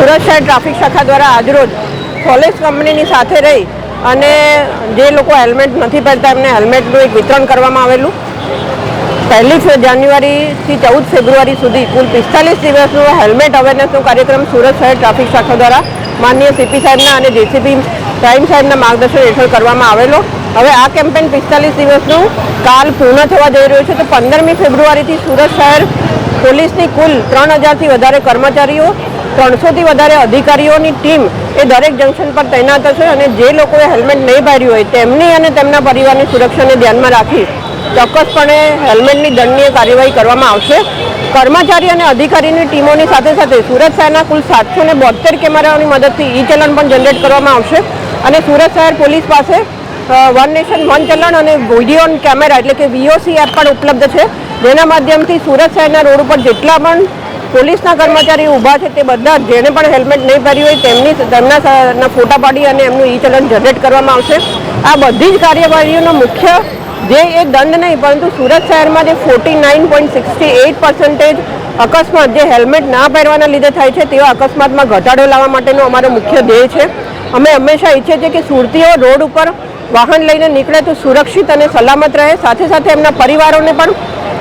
सूरत शहर ट्राफिक शाखा द्वारा આજરોજ સોલેસ કંપનીની સાથે રહી અને જે લોકો હેલ્મેટ નથી પહેરતા એમને હેલ્મેટનું એક વિતરણ કરવામાં આવેલું। 1 જાન્યુઆરીથી 14 ફેબ્રુઆરી સુધી કુલ 45 દિવસનો હેલ્મેટ અવેરનેસનો કાર્યક્રમ સુરત શહેર ટ્રાફિક શાખા દ્વારા માનનીય સીપી સાહેબના અને જેસીબી ટાઈમ સાહેબના માર્ગદર્શન હેઠળ કરવામાં આવેલો। હવે આ કેમ્પેન 45 દિવસનું કાલ પૂર્ણ થવા જઈ રહ્યું છે, તો 15મી ફેબ્રુઆરીથી સુરત શહેર પોલીસની કુલ 3000થી વધારે કર્મચારીઓ, 300થી વધારે અધિકારીઓની ટીમ એ દરેક જંકશન પર તૈનાત હશે અને જે લોકોએ હેલ્મેટ નહીં પહેર્યું હોય તેમની અને તેમના પરિવારની સુરક્ષાને ધ્યાનમાં રાખી ચોક્કસપણે હેલ્મેટની દંડનીય કાર્યવાહી કરવામાં આવશે। કર્મચારી અને અધિકારીની ટીમોની સાથે સાથે સુરત શહેરના કુલ 772 કેમેરાઓની મદદથી ઈ ચલણ પણ જનરેટ કરવામાં આવશે અને સુરત શહેર પોલીસ પાસે વન નેશન વન ચલણ અને વિડીયો ઓન કેમેરા એટલે કે વીઓસી એપ પણ ઉપલબ્ધ છે, જેના માધ્યમથી સુરત શહેરના રોડ ઉપર જેટલા પણ પોલીસના કર્મચારીઓ ઊભા છે તે બધા જેને પણ હેલ્મેટ નહીં પહેર્યું હોય તેમના ફોટા પાડી અને એમનું ઈ ચલણ જનરેટ કરવામાં આવશે। આ બધી જ કાર્યવાહીઓનો મુખ્ય જે એ દંડ નહીં પરંતુ સુરત શહેરમાં જે 49.68% અકસ્માત જે હેલ્મેટ ના પહેરવાના લીધે થાય છે તેવા અકસ્માતમાં ઘટાડો લાવવા માટેનો અમારો મુખ્ય ધ્યેય છે। અમે હંમેશા ઈચ્છીએ છીએ કે સુરતીઓ રોડ ઉપર વાહન લઈને નીકળે તો સુરક્ષિત અને સલામત રહે, સાથે સાથે એમના પરિવારોને પણ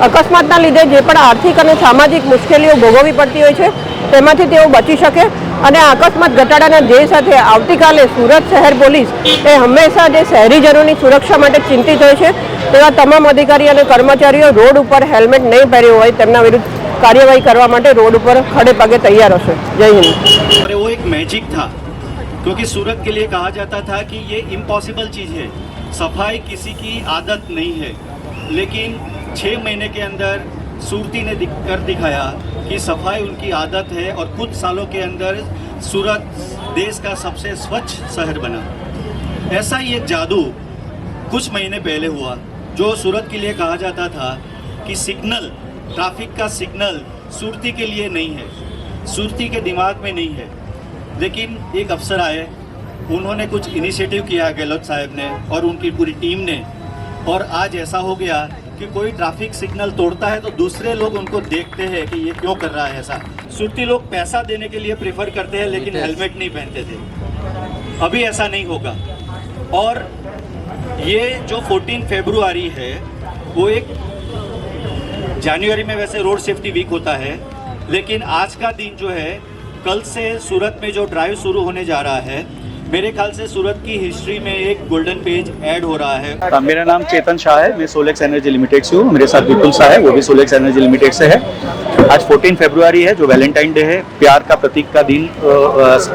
અકસ્માતના લીધે જે પણ આર્થિક અને સામાજિક મુશ્કેલીઓ ભોગવવી પડતી હોય છે તેમાંથી તેઓ બચી શકે અને અકસ્માત ઘટાડાના ધ્યેય સાથે આવતીકાલે સુરત શહેર પોલીસ એ હંમેશા જે શહેરીજનોની સુરક્ષા માટે ચિંતિત હોય છે તેવા તમામ અધિકારી અને કર્મચારીઓ રોડ ઉપર હેલ્મેટ નહીં પહેર્યું હોય તેમના વિરુદ્ધ કાર્યવાही કરવા માટે રોડ ઉપર ખડે પગે तैयार હશે। જય હિન્દ। वो एक मैजिक था क्योंकि सूरत के लिए कहा जाता था कि ये इम्पॉसिबल चीज़ है, सफाई किसी की आदत नहीं है, लेकिन 6 महीने के अंदर सूरती ने कर दिखाया कि सफाई उनकी आदत है और कुछ सालों के अंदर सूरत देश का सबसे स्वच्छ शहर बना। ऐसा ही एक जादू कुछ महीने पहले हुआ जो सूरत के लिए कहा जाता था कि सिग्नल, ट्रैफिक का सिग्नल सूरती के लिए नहीं है, सूरती के दिमाग में नहीं है, लेकिन एक अफसर आए, उन्होंने कुछ इनिशिएटिव किया गहलोत साहब ने और उनकी पूरी टीम ने, और आज ऐसा हो गया कि कोई ट्रैफिक सिग्नल तोड़ता है तो दूसरे लोग उनको देखते हैं कि ये क्यों कर रहा है ऐसा। सुरती लोग पैसा देने के लिए प्रेफर करते हैं लेकिन हेलमेट नहीं पहनते थे, अभी ऐसा नहीं होगा। और ये जो 14 फरवरी है वो एक जनवरी में वैसे रोड सेफ्टी वीक होता है, लेकिन आज का दिन जो है कल से सूरत में जो ड्राइव शुरू होने जा रहा है, मेरे ख्याल से सूरत की हिस्ट्री में एक गोल्डन पेज ऐड हो रहा है। मेरा नाम चेतन शाह है, मैं सोलेक्स एनर्जी लिमिटेड से हूँ। मेरे साथ विपुल शाह है, वो भी सोलेक्स एनर्जी लिमिटेड से है। आज 14 फरवरी है जो वैलेंटाइन डे है, प्यार का प्रतीक का दिन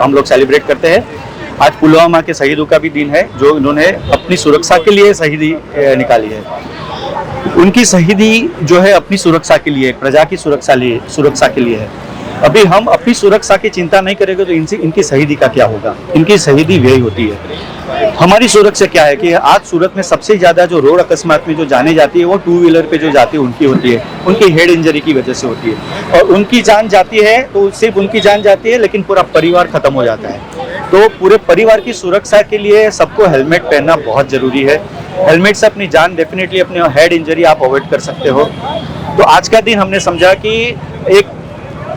हम लोग सेलिब्रेट करते हैं। आज पुलवामा के शहीदों का भी दिन है जो इन्होंने अपनी सुरक्षा के लिए शहीदी निकाली है। उनकी शहीदी जो है अपनी सुरक्षा के लिए, प्रजा की सुरक्षा के लिए है। अभी हम अपनी सुरक्षा की चिंता नहीं करेंगे तो इनकी शहीदी का क्या होगा? इनकी शहीदी व्यय होती है। हमारी सुरक्षा क्या है कि आज सूरत में सबसे ज़्यादा जो रोड अकस्मात में जो जाने जाती है वो 2 व्हीलर पे जो जाती है उनकी होती है, उनकी हेड इंजरी की वजह से होती है। और उनकी जान जाती है तो सिर्फ उनकी जान जाती है लेकिन पूरा परिवार खत्म हो जाता है। तो पूरे परिवार की सुरक्षा के लिए सबको हेलमेट पहनना बहुत ज़रूरी है। हेलमेट से अपनी जान डेफिनेटली अपने हेड इंजरी आप अवॉइड कर सकते हो। तो आज का दिन हमने समझा कि एक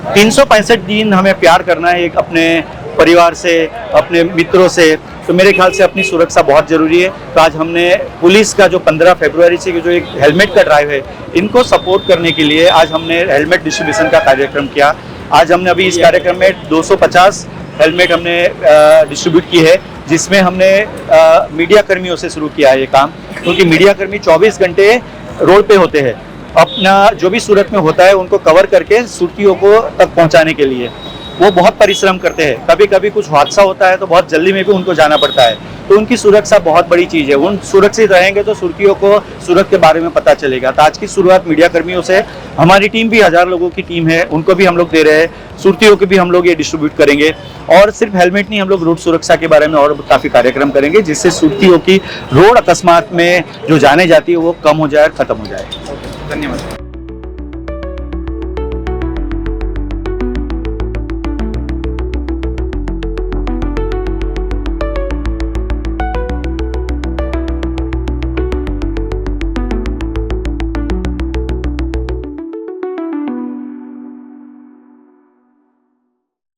365 दिन हमें प्यार करना है एक अपने परिवार से, अपने मित्रों से, तो मेरे ख्याल से अपनी सुरक्षा बहुत ज़रूरी है। तो आज हमने पुलिस का जो 15 फरवरी से जो एक हेलमेट का ड्राइव है इनको सपोर्ट करने के लिए आज हमने हेलमेट डिस्ट्रीब्यूशन का कार्यक्रम किया। आज हमने अभी इस कार्यक्रम में 250 हेलमेट हमने डिस्ट्रीब्यूट की है, जिसमें हमने मीडिया कर्मियों से शुरू किया है ये काम, क्योंकि मीडिया कर्मी 24 घंटे रोड पे होते हैं, अपना जो भी सूरत में होता है उनको कवर करके सुर्तियों को तक पहुंचाने के लिए वो बहुत परिश्रम करते हैं। कभी कभी कुछ हादसा होता है तो बहुत जल्दी में भी उनको जाना पड़ता है, तो उनकी सुरक्षा बहुत बड़ी चीज़ है। उन सुरक्षित रहेंगे तो सुर्तियों को सूरत के बारे में पता चलेगा। तो आज की शुरुआत मीडिया कर्मियों से, हमारी टीम भी 1000 लोगों की टीम है, उनको भी हम लोग दे रहे हैं, सुर्तियों के भी हम लोग ये डिस्ट्रीब्यूट करेंगे। और सिर्फ हेलमेट नहीं, हम लोग रोड सुरक्षा के बारे में और काफ़ी कार्यक्रम करेंगे जिससे सुर्तियों की रोड अकस्मात में जो जाने जाती है वो कम हो जाए, खत्म हो जाए। धन्यवाद।